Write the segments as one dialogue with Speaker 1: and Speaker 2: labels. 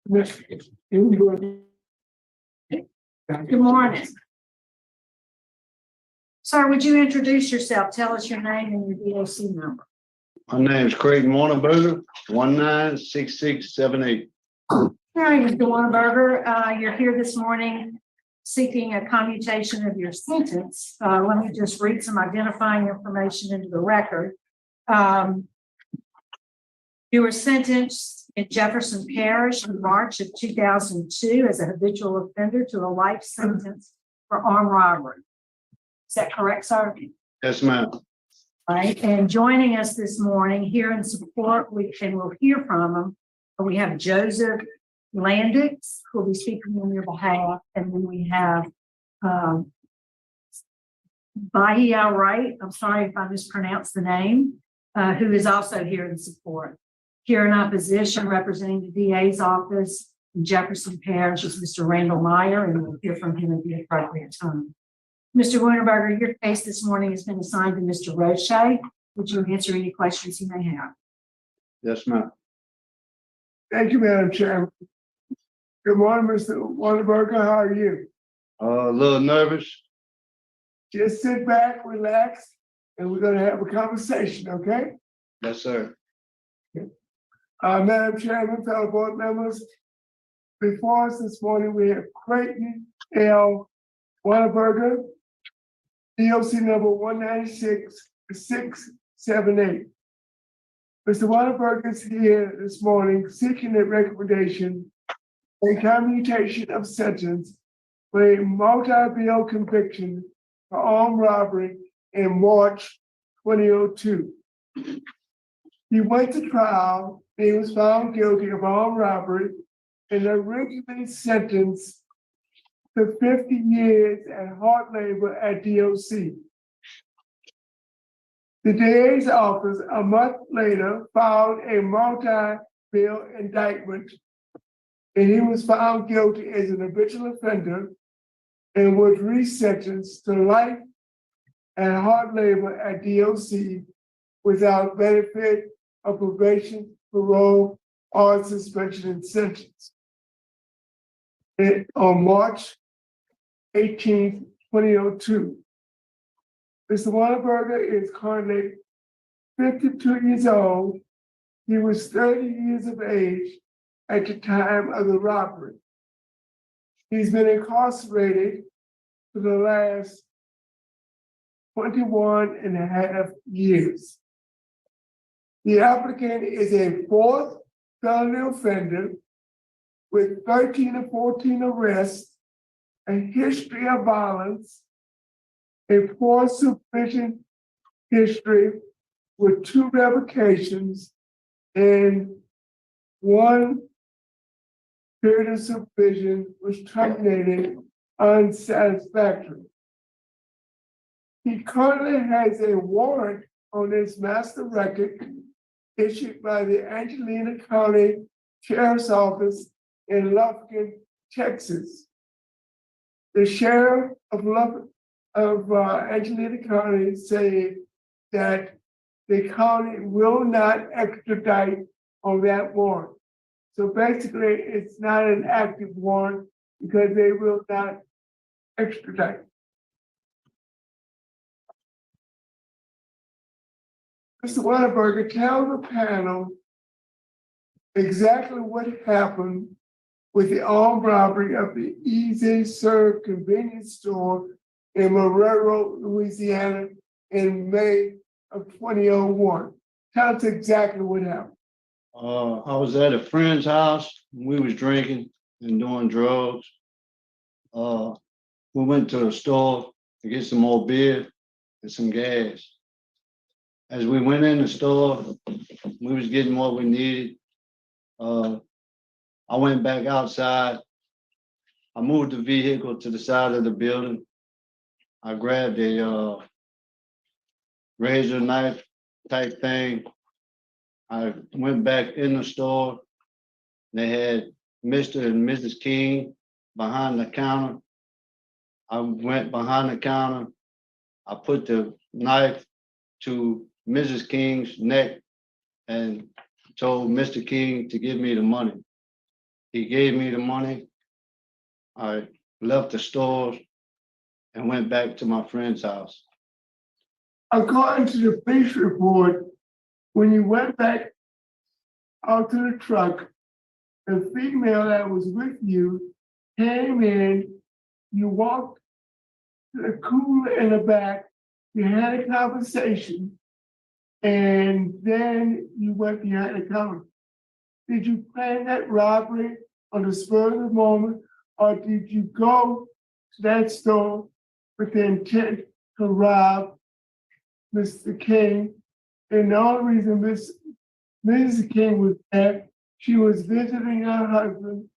Speaker 1: Good
Speaker 2: morning. Sir, would you introduce yourself? Tell us your name and your DOC number.
Speaker 1: My name is Creighton Wuneberger, 196678.
Speaker 2: All right, Mr. Wuneberger, you're here this morning seeking a commutation of your sentence. Let me just read some identifying information into the record. You were sentenced in Jefferson Parish in March of 2002 as a habitual offender to a life sentence for armed robbery. Is that correct, sir?
Speaker 1: Yes, ma'am.
Speaker 2: Right, and joining us this morning here in support, we'll hear from him. We have Joseph Landix, who will be speaking on your behalf, and then we have Bahia Wright, I'm sorry if I mispronounced the name, who is also here in support. Here in opposition, representing the DA's office in Jefferson Parish, is Mr. Randall Meyer, and we'll hear from him at the appropriate time. Mr. Wuneberger, your case this morning has been assigned to Mr. Roche. Would you answer any questions you may have?
Speaker 1: Yes, ma'am.
Speaker 3: Thank you, Madam Chairman. Good morning, Mr. Wuneberger. How are you?
Speaker 1: A little nervous.
Speaker 3: Just sit back, relax, and we're going to have a conversation, okay?
Speaker 1: Yes, sir.
Speaker 3: Madam Chairman, fellow board members, before us this morning, we have Creighton L Wuneberger, DOC number 196678. Mr. Wuneberger is here this morning seeking a recommendation and commutation of sentence for a multi-bill conviction for armed robbery in March 2002. He went to trial and he was found guilty of armed robbery and originally sentenced to 50 years at hard labor at DOC. The DA's office a month later filed a multi-bill indictment, and he was found guilty as an habitual offender and was resentenced to life and hard labor at DOC without benefit of probation, parole, or suspension and sentence. On March 18, 2002. Mr. Wuneberger is currently 52 years old. He was 30 years of age at the time of the robbery. He's been incarcerated for the last 21 and a half years. The applicant is a fourth felony offender with 13 or 14 arrests, a history of violence, a poor supervision history with 2 revocations, and 1 period of supervision was terminated unsatisfactory. He currently has a warrant on his master record issued by the Angelina County Sheriff's Office in Lufkin, Texas. The sheriff of Angelina County said that the county will not extradite on that warrant. So basically, it's not an active warrant because they will not extradite. Mr. Wuneberger, tell the panel exactly what happened with the armed robbery of the Easy Serve convenience store in Marrero, Louisiana in May of 2001. Tell us exactly what happened.
Speaker 1: I was at a friend's house. We was drinking and doing drugs. We went to the store to get some more beer and some gas. As we went in the store, we was getting what we needed. I went back outside. I moved the vehicle to the side of the building. I grabbed a razor knife type thing. I went back in the store. They had Mr. and Mrs. King behind the counter. I went behind the counter. I put the knife to Mrs. King's neck and told Mr. King to give me the money. He gave me the money. I left the store and went back to my friend's house.
Speaker 3: According to the police report, when you went back out to the truck, the female that was with you came in, you walked to the cooler in the back, you had a conversation, and then you went behind the counter. Did you plan that robbery on the spur of the moment, or did you go to that store with the intent to rob Mr. King? And the only reason Mrs. King was there, she was visiting her husband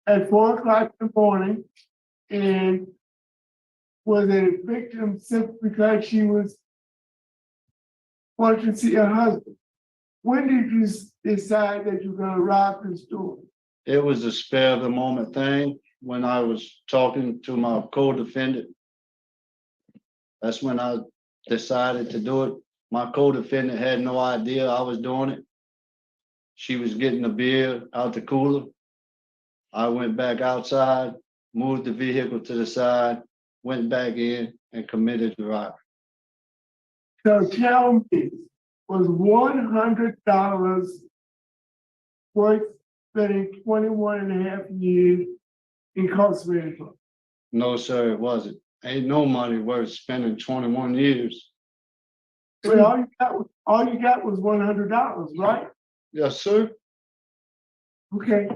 Speaker 3: at 4 o'clock in the morning and was a victim simply because she was wanting to see her husband. When did you decide that you were going to rob the store?
Speaker 1: It was a spur of the moment thing when I was talking to my co-defendant. That's when I decided to do it. My co-defendant had no idea I was doing it. She was getting the beer out the cooler. I went back outside, moved the vehicle to the side, went back in and committed the robbery.
Speaker 3: So tell me, was $100 worth spending 21 and a half years incarcerated for?
Speaker 1: No, sir, it wasn't. Ain't no money worth spending 21 years.
Speaker 3: But all you got was $100, right?
Speaker 1: Yes, sir.
Speaker 3: Okay.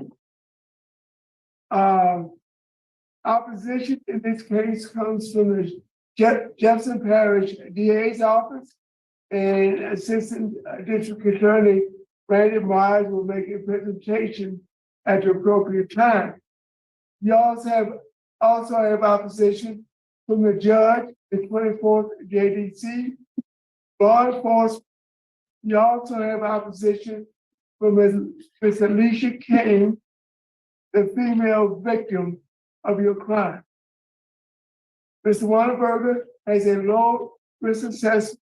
Speaker 3: Opposition in this case comes from the Jefferson Parish DA's office, and Assistant District Attorney Randy Myers will make a presentation at the appropriate time. You also have opposition from the judge, the 24th JDC, law enforcement. You also have opposition from Ms. Alicia King, the female victim of your crime. Mr. Wuneberger has a low risk assessment,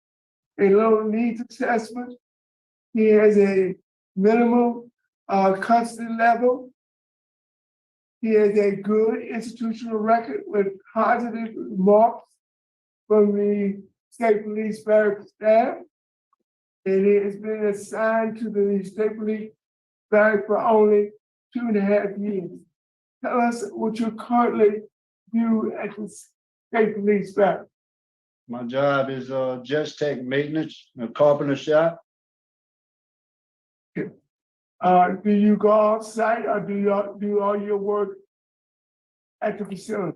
Speaker 3: a low needs assessment. He has a minimal custody level. He has a good institutional record with positive remarks from the state police barracks staff. And he has been assigned to the state police barracks for only 2.5 years. Tell us what you currently do at the state police barracks.
Speaker 1: My job is just tech maintenance, a carpenter shop.
Speaker 3: Do you go off site or do you do all your work at the facility?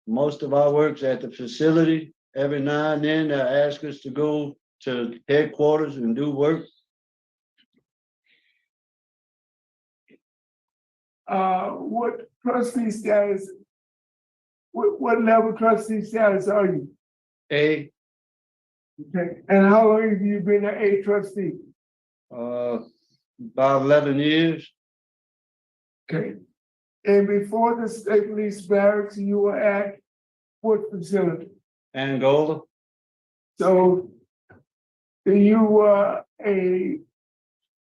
Speaker 1: Most of our work's at the facility. Every now and then they ask us to go to headquarters and do work.
Speaker 3: What trustee status? What level trustee status are you?
Speaker 1: A,
Speaker 3: Okay, and how long have you been an A trustee?
Speaker 1: about 11 years.
Speaker 3: Okay, and before the state police barracks, you were at what facility?
Speaker 1: Angola.
Speaker 3: So you were a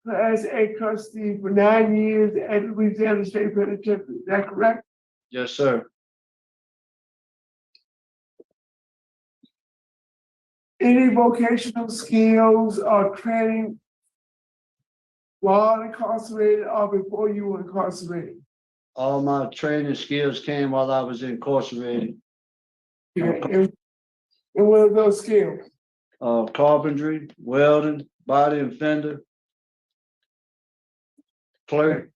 Speaker 3: Class A trustee for 9 years at Louisiana State Penitentiary, is that correct?
Speaker 1: Yes, sir.
Speaker 3: Any vocational skills or training while incarcerated or before you were incarcerated?
Speaker 1: All my training skills came while I was incarcerated.
Speaker 3: Okay. And what are those skills?
Speaker 1: Carpentry, welding, body and fender, clerk.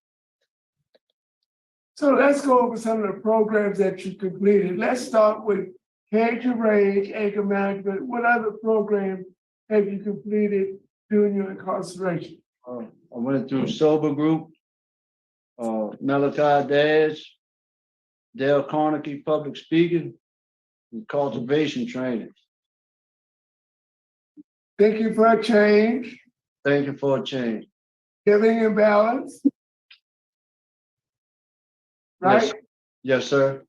Speaker 3: So let's go over some of the programs that you completed. Let's start with Cage to Rage, anger management. What other programs have you completed during your incarceration?
Speaker 1: I went through sober group, Malachi Dash, Dale Carnegie public speaking, and cultivation training.
Speaker 3: Thinking for a Change,
Speaker 1: Thank you for a change.
Speaker 3: Giving in Balance. Right?
Speaker 1: Yes, yes, sir.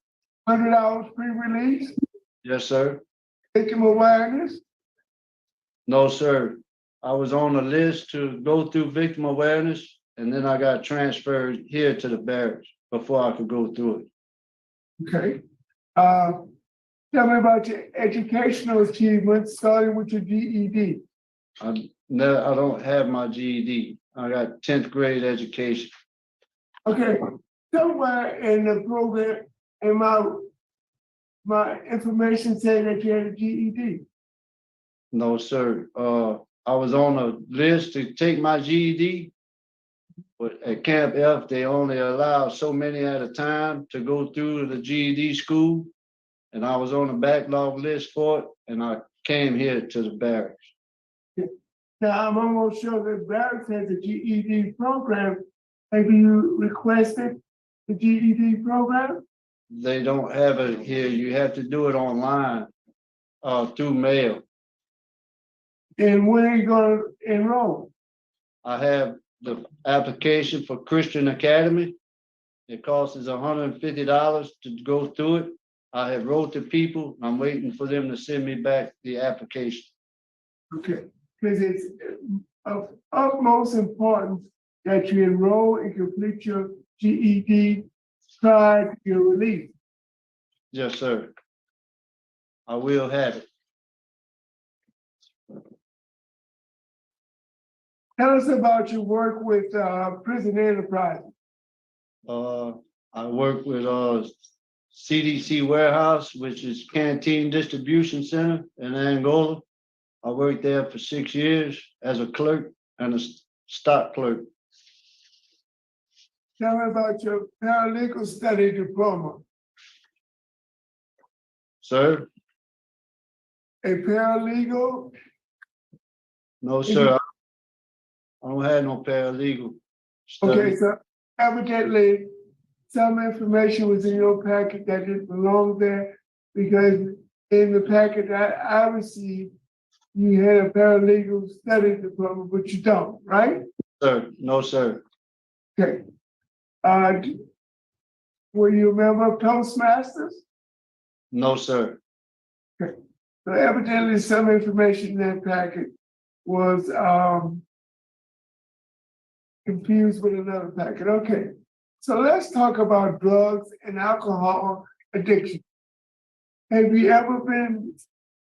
Speaker 3: $100 pre-release,
Speaker 1: Yes, sir.
Speaker 3: victim awareness,
Speaker 1: No, sir. I was on a list to go through victim awareness, and then I got transferred here to the barracks. before I could go through it.
Speaker 3: Okay. Tell me about your educational achievements, starting with your GED.
Speaker 1: I don't have my GED. I got 10th grade education.
Speaker 3: Okay, somewhere in the program, in my information saying that you had a GED.
Speaker 1: No, sir. I was on a list to take my GED, but at Camp F, they only allow so many at a time to go through the GED school. And I was on the backlog list for it, and I came here to the barracks.
Speaker 3: Now, I'm almost sure that Barracks has a GED program. Have you requested the GED program?
Speaker 1: They don't have it here. You have to do it online, through mail.
Speaker 3: And when are you gonna enroll?
Speaker 1: I have the application for Christian Academy. It costs us $150 to go through it. I have wrote to people. I'm waiting for them to send me back the application.
Speaker 3: Okay, because it's of utmost importance that you enroll and complete your GED prior to your release.
Speaker 1: Yes, sir. I will have it.
Speaker 3: Tell us about your work with Prison Enterprise.
Speaker 1: I work with CDC Warehouse, which is Canteen Distribution Center in Angola. I worked there for 6 years as a clerk and a stock clerk.
Speaker 3: Tell me about your paralegal study diploma.
Speaker 1: Sir?
Speaker 3: A paralegal,
Speaker 1: No, sir. I don't have no paralegal study.
Speaker 3: okay, so evidently some information was in your packet that didn't belong there, because in the packet that I received, you had a paralegal study diploma, but you don't, right?
Speaker 1: Sir, no, sir.
Speaker 3: Okay. Were you a member of Toastmasters?
Speaker 1: No, sir.
Speaker 3: So evidently some information in that packet was confused with another packet. Okay. So let's talk about drugs and alcohol addiction. Have you ever been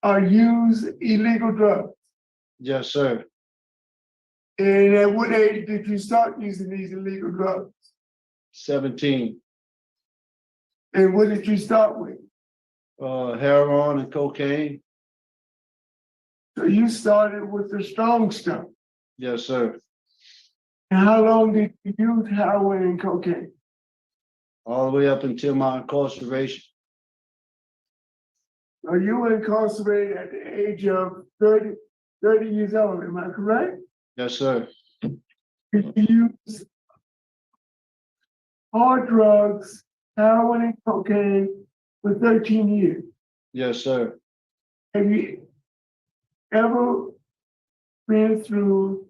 Speaker 3: or used illegal drugs?
Speaker 1: Yes, sir.
Speaker 3: And at what age did you start using these illegal drugs?
Speaker 1: 17.
Speaker 3: And what did you start with?
Speaker 1: Heroin and cocaine.
Speaker 3: So you started with the strong stuff.
Speaker 1: Yes, sir.
Speaker 3: And how long did you use heroin and cocaine?
Speaker 1: All the way up until my incarceration.
Speaker 3: So you were incarcerated at the age of 30 years old, am I correct?
Speaker 1: Yes, sir.
Speaker 3: You used hard drugs, heroin and cocaine for 13 years.
Speaker 1: Yes, sir.
Speaker 3: Have you ever been through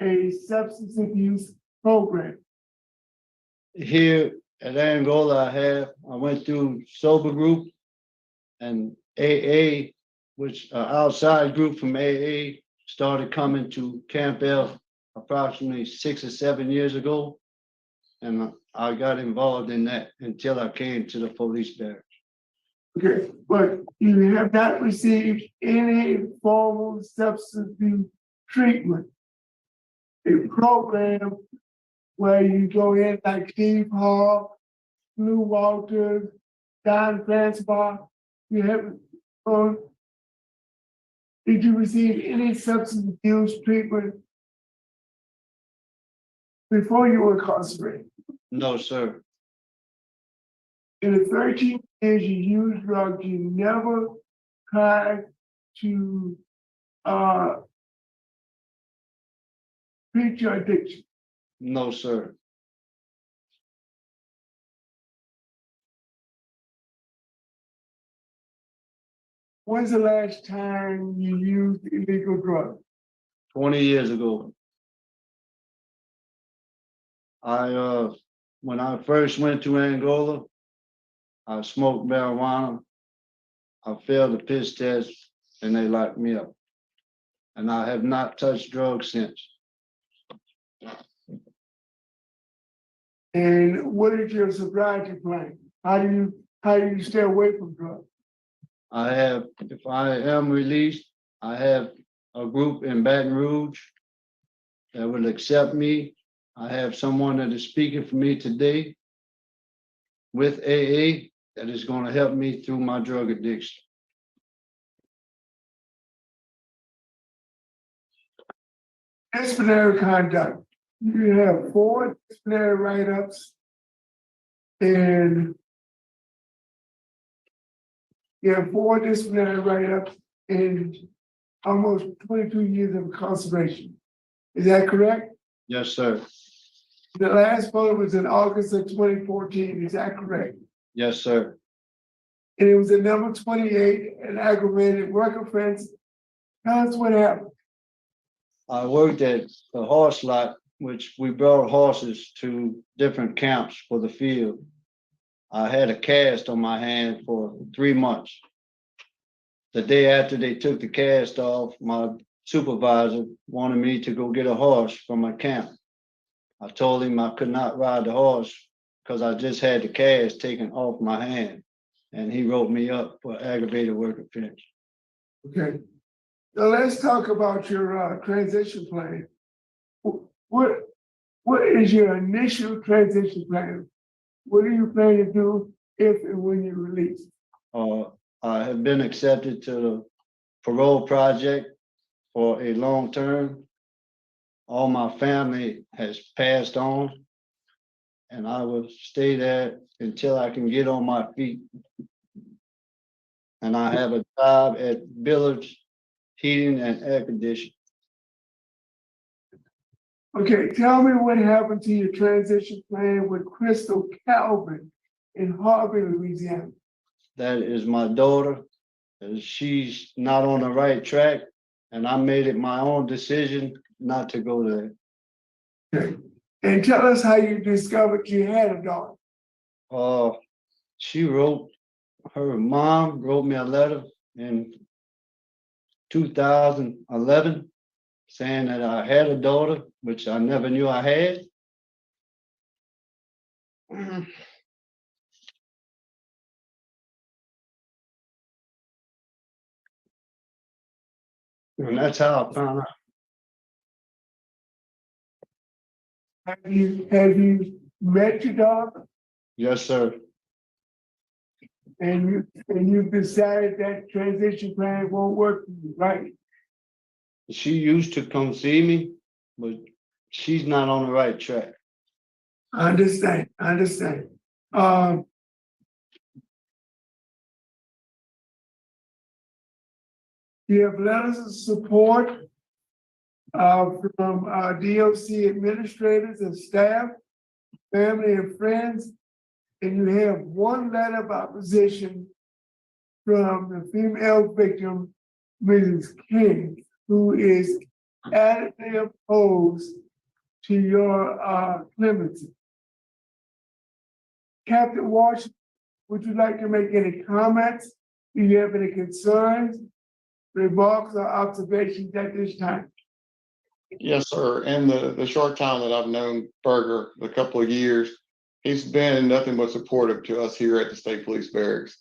Speaker 3: a substance abuse program?
Speaker 1: Here at Angola, I went through sober group and AA, which outside group from AA started coming to Camp F approximately 6 or 7 years ago. And I got involved in that until I came to the police barracks.
Speaker 3: Okay, but you have not received any formal substance abuse treatment. A program where you go in like Steve Hall, Lou Walters, Don Francois, you haven't, did you receive any substance abuse treatment before you were incarcerated?
Speaker 1: No, sir.
Speaker 3: In the 13 years you used drugs, you never tried to treat your addiction.
Speaker 1: No, sir.
Speaker 3: When's the last time you used illegal drugs?
Speaker 1: 20 years ago. When I first went to Angola, I smoked marijuana. I failed the piss test and they locked me up. And I have not touched drugs since.
Speaker 3: And what is your sobriety plan? How do you stay away from drugs?
Speaker 1: I have, if I am released, I have a group in Baton Rouge that will accept me. I have someone that is speaking for me today with AA that is going to help me through my drug addiction.
Speaker 3: Disciplinary conduct. You have 4 disciplinary write-ups and you have 4 disciplinary write-ups and almost 22 years of incarceration. Is that correct?
Speaker 1: Yes, sir.
Speaker 3: The last vote was in August of 2014. Is that correct?
Speaker 1: Yes, sir.
Speaker 3: And it was a number 28, an aggravated work offense. Tell us what happened.
Speaker 1: I worked at the horse lot, which we brought horses to different camps for the field. I had a cast on my hand for 3 months. The day after they took the cast off, my supervisor wanted me to go get a horse from my camp. I told him I could not ride the horse because I just had the cast taken off my hand. And he wrote me up for aggravated work offense.
Speaker 3: Okay. So let's talk about your transition plan. What is your initial transition plan? What do you plan to do if and when you're released?
Speaker 1: I have been accepted to the parole project for a long term. All my family has passed on, and I will stay there until I can get on my feet. And I have a job at Billard's Heating and Air Conditioning.
Speaker 3: Okay, tell me what happened to your transition plan with Crystal Calvin in Harvey, Louisiana.
Speaker 1: That is my daughter. And she's not on the right track, and I made it my own decision not to go there.
Speaker 3: Okay. And tell us how you discovered you had a daughter.
Speaker 1: Her mom wrote me a letter in 2011 saying that I had a daughter, which I never knew I had. And that's how I found out.
Speaker 3: Have you met your daughter?
Speaker 1: Yes, sir.
Speaker 3: And you decided that transition plan won't work for you, right?
Speaker 1: She used to come see me, but she's not on the right track.
Speaker 3: I understand. You have letters of support from DOC administrators and staff, family and friends, and you have 1 letter of opposition from the female victim, Mrs. King, who is adamantly opposed to your clemency. Captain Washington, would you like to make any comments? Do you have any concerns, remarks, or observations at this time?
Speaker 4: Yes, sir. In the short time that I've known Berger, a couple of years, he's been nothing but supportive to us here at the State Police Barracks.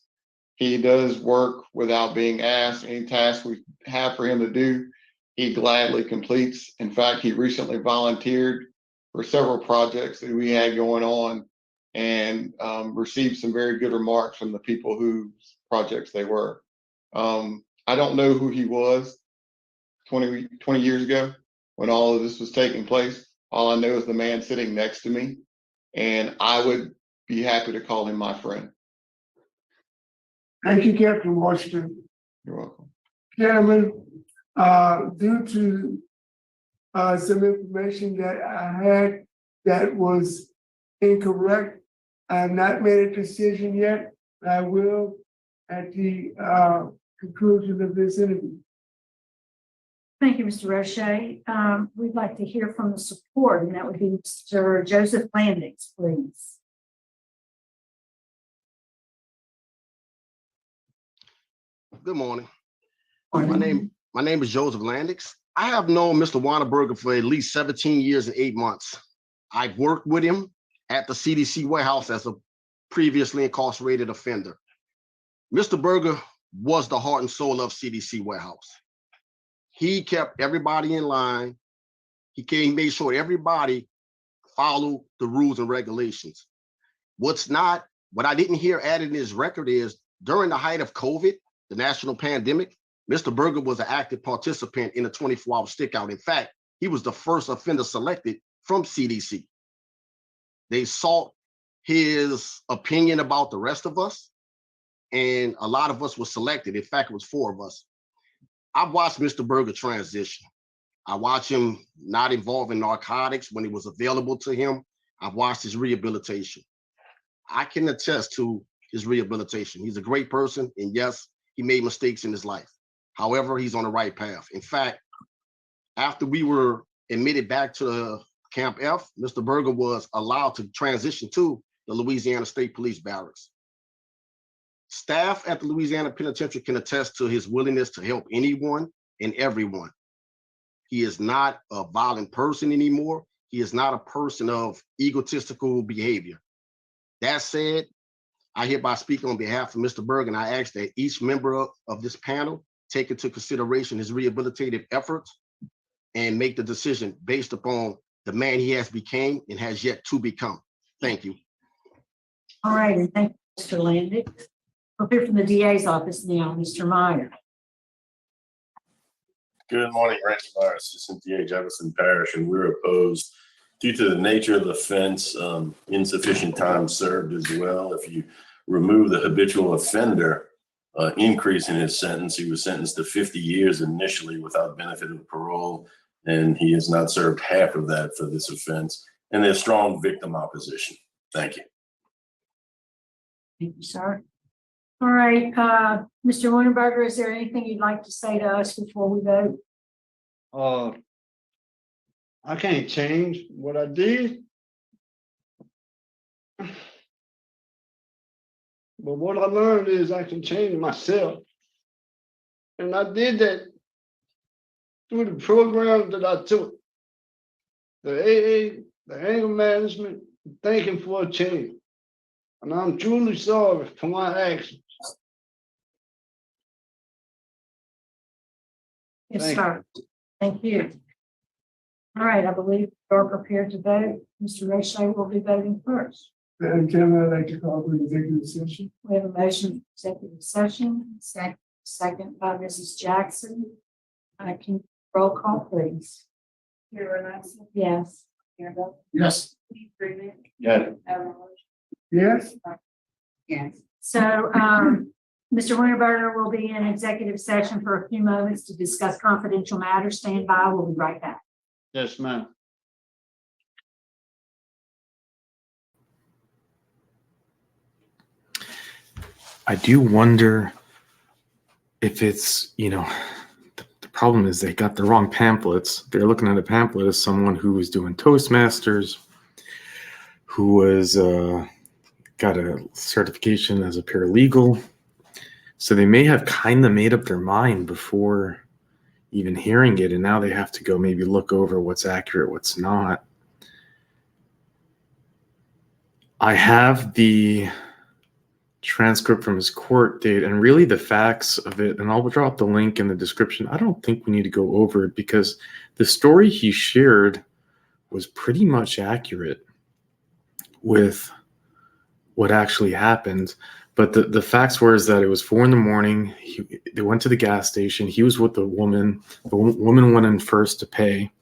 Speaker 4: He does work without being asked. Any task we have for him to do, he gladly completes. In fact, he recently volunteered for several projects that we had going on and received some very good remarks from the people whose projects they were. I don't know who he was 20 years ago when all of this was taking place. All I know is the man sitting next to me, and I would be happy to call him my friend.
Speaker 3: Thank you, Captain Washington.
Speaker 4: You're welcome.
Speaker 3: Chairman, due to some information that I had that was incorrect, I have not made a decision yet. I will at the conclusion of this interview.
Speaker 2: Thank you, Mr. Roche. We'd like to hear from the support, and that would be Mr. Joseph Landix, please.
Speaker 5: Good morning. My name is Joseph Landix. I have known Mr. Wuneberger for at least 17 years and 8 months. I've worked with him. at the CDC warehouse as a previously incarcerated offender. Mr. Berger was the heart and soul of CDC warehouse. He kept everybody in line. He made sure everybody followed the rules and regulations. What I didn't hear added in his record is during the height of COVID, the national pandemic, Mr. Berger was an active participant in a 24-hour stickout. In fact, he was the first offender selected from CDC. They sought his opinion about the rest of us, and a lot of us were selected. In fact, it was 4 of us. I've watched Mr. Berger transition. I watched him not involved in narcotics when it was available to him. I've watched his rehabilitation. I can attest to his rehabilitation. He's a great person, and yes, he made mistakes in his life. However, he's on the right path. In fact, after we were admitted back to Camp F, Mr. Berger was allowed to transition to the Louisiana State Police Barracks. Staff at the Louisiana Penitentiary can attest to his willingness to help anyone and everyone. He is not a violent person anymore. He is not a person of egotistical behavior. That said, I hereby speak on behalf of Mr. Berger, and I ask that each member of this panel take into consideration his rehabilitative efforts and make the decision based upon the man he has became and has yet to become. Thank you.
Speaker 2: All right, and thank you, Mr. Landick. We'll hear from the DA's office now, Mr. Meyer.
Speaker 6: Good morning, Randy Meyer, Assistant DA Jefferson Parish, and we're opposed due to the nature of the offense, insufficient time served as well. If you remove the habitual offender increase in his sentence, he was sentenced to 50 years initially without benefit of parole, and he has not served half of that for this offense. And there's strong victim opposition. Thank you.
Speaker 2: Thank you, sir. All right, Mr. Wuneberger, is there anything you'd like to say to us before we vote?
Speaker 1: I can't change what I did. But what I learned is I can change myself. And I did that through the program that I took. The AA, the anger management, thinking for a change. And I'm truly sorry for my actions.
Speaker 2: Yes, sir. Thank you. All right, I believe you're prepared to vote. Mr. Roche will be voting first.
Speaker 3: Madam Chairman, I'd like to call for executive session.
Speaker 2: We have a motion for executive session, second by Mrs. Jackson. Can you roll call, please? Yes.
Speaker 1: Yes. Yeah.
Speaker 3: Yes?
Speaker 2: Yes. So, Mr. Wuneberger will be in executive session for a few moments to discuss confidential matters. Stand by. We'll be right back.
Speaker 1: Yes, ma'am.
Speaker 7: I do wonder if it's, the problem is they got the wrong pamphlets. They're looking at a pamphlet as someone who was doing Toastmasters, who was got a certification as a paralegal. So they may have kind of made up their mind before even hearing it, and now they have to go maybe look over what's accurate, what's not. I have the transcript from his court date and really the facts of it, and I'll drop the link in the description. I don't think we need to go over it because the story he shared was pretty much accurate with what actually happened. But the facts were is that it was 4 a.m. They went to the gas station. He was with the woman. The woman went in first to pay.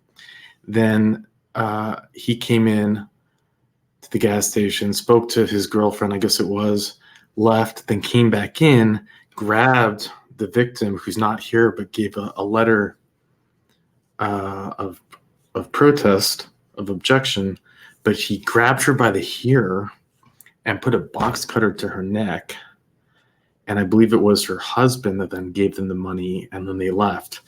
Speaker 7: Then he came in to the gas station, spoke to his girlfriend, I guess it was, left, then came back in, grabbed the victim, who's not here, but gave a letter of protest, of objection. But he grabbed her by the hair and put a box cutter to her neck. And I believe it was her husband that then gave them the money, and then they left.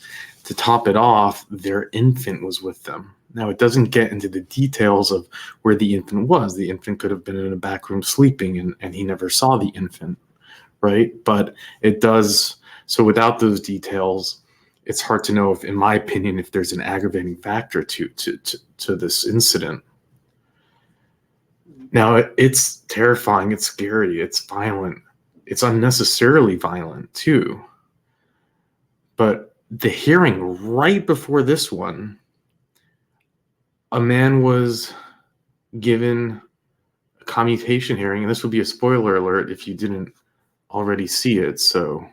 Speaker 7: To top it off, their infant was with them. Now, it doesn't get into the details of where the infant was. The infant could have been in a back room sleeping, and he never saw the infant, right? But it does. So without those details, it's hard to know if, in my opinion, if there's an aggravating factor to this incident. Now, it's terrifying, it's scary, it's violent, it's unnecessarily violent too. But the hearing right before this one, a man was given a commutation hearing, and this would be a spoiler alert if you didn't already see it, so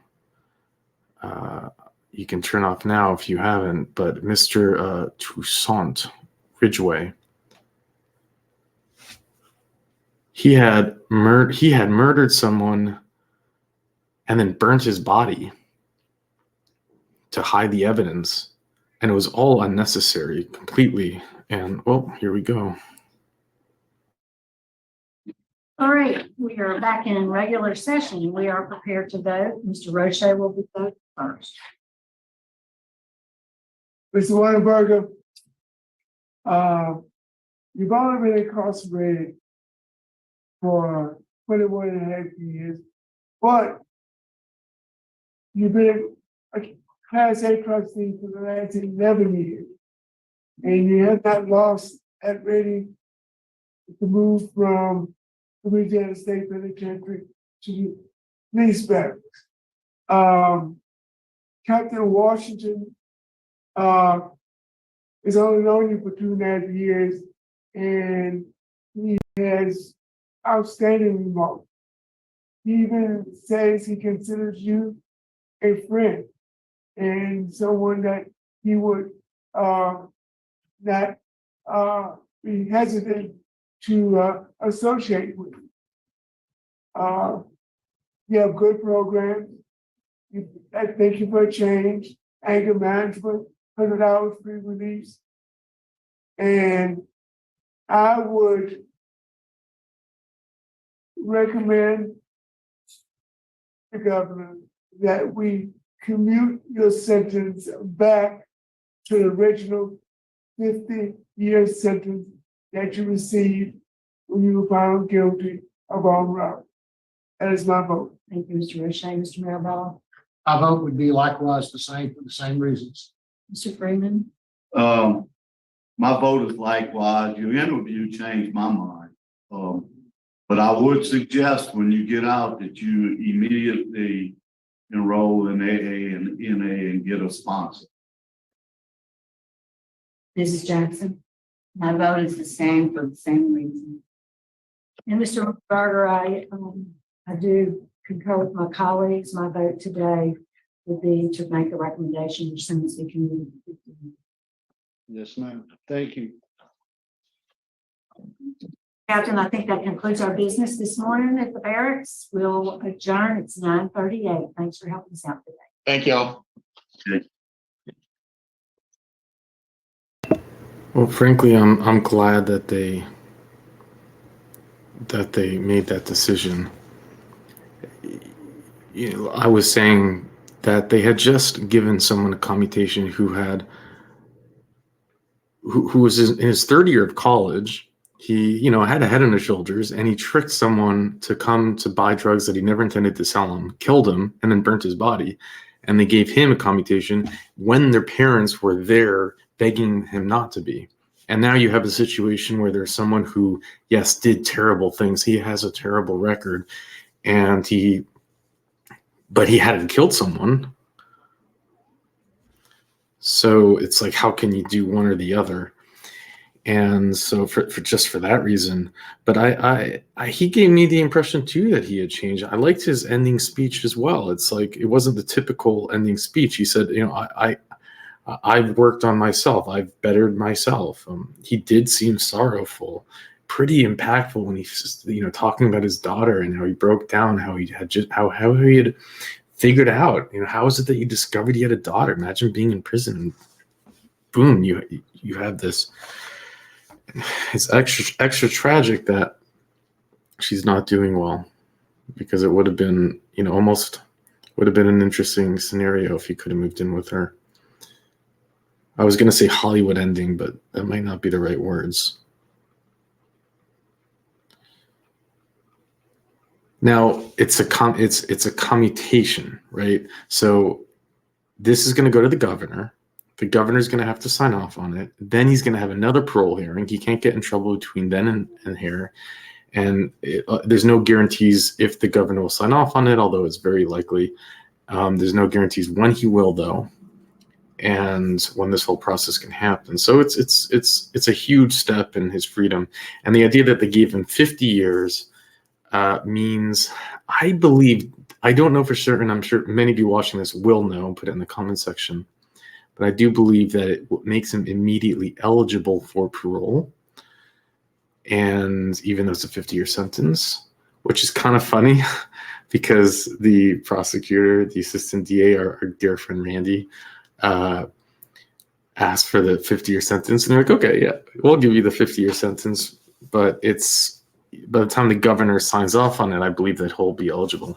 Speaker 7: you can turn off now if you haven't. But Mr. Toussaint Ridgway, he had murdered someone and then burnt his body to hide the evidence, and it was all unnecessary completely. And well, here we go.
Speaker 2: All right, we are back in regular session. We are prepared to vote. Mr. Roche will be voting first.
Speaker 3: Mr. Wuneberger, you've only been incarcerated for 21 and a half years, but you've been a Class A trustee for the last 11 years, and you have not lost that rating to move from Louisiana State Penitentiary to police barracks. Captain Washington has only known you for 2.5 years, and he has outstanding remarks. He even says he considers you a friend and someone that he would not be hesitant to associate with. You have good programs. I think you for a change, anger management, 100 hours free release. And I would recommend the governor that we commute your sentence back to the original 50-year sentence that you received when you were found guilty of armed robbery. That is my vote.
Speaker 2: Thank you, Mr. Roche. Mr. Marabella,
Speaker 8: My vote would be likewise the same for the same reasons.
Speaker 2: Mr. Freeman,
Speaker 1: My vote is likewise. Your interview changed my mind. But I would suggest when you get out that you immediately enroll in AA and NA and get a sponsor.
Speaker 2: Mrs. Jackson,
Speaker 9: My vote is the same for the same reason.
Speaker 2: and Mr. Berger, I do concur with my colleagues. My vote today would be to make a recommendation as soon as we can move.
Speaker 1: Yes, ma'am. Thank you.
Speaker 2: Captain, I think that concludes our business this morning at the barracks. We'll adjourn. It's 9:38. Thanks for helping us out today.
Speaker 4: Thank y'all.
Speaker 7: Well, frankly, I'm glad that they made that decision. You know, I was saying that they had just given someone a commutation who was in his third year of college. He, had a head on his shoulders, and he tricked someone to come to buy drugs that he never intended to sell him, killed him, and then burnt his body. And they gave him a commutation when their parents were there begging him not to be. And now you have a situation where there's someone who, yes, did terrible things. He has a terrible record, but he hadn't killed someone. So it's like, how can you do one or the other? And so for that reason, but he gave me the impression too that he had changed. I liked his ending speech as well. It's like, it wasn't the typical ending speech. He said, I've worked on myself. I've bettered myself. He did seem sorrowful, pretty impactful when he's, talking about his daughter and how he broke down, how he had how he had figured out, how is it that you discovered he had a daughter? Imagine being in prison and boom, you have this. It's extra tragic that she's not doing well, because it would have been, almost would have been an interesting scenario if he could have moved in with her. I was going to say Hollywood ending, but that might not be the right words. Now it's a commutation, right? So this is going to go to the governor. The governor's going to have to sign off on it. Then he's going to have another parole hearing. He can't get in trouble between then and here. there's no guarantees if the governor will sign off on it, although it's very likely. There's no guarantees when he will, though, and when this whole process can happen. So it's a huge step in his freedom. And the idea that they gave him 50 years means, I believe, I don't know for certain, I'm sure many of you watching this will know, put it in the comment section, but I do believe that it makes him immediately eligible for parole. And even though it's a 50-year sentence, which is kind of funny because the prosecutor, the assistant DA, our dear friend Randy, asked for the 50-year sentence. And they're like, okay, yeah, we'll give you the 50-year sentence. But it's by the time the governor signs off on it, I believe that he'll be eligible.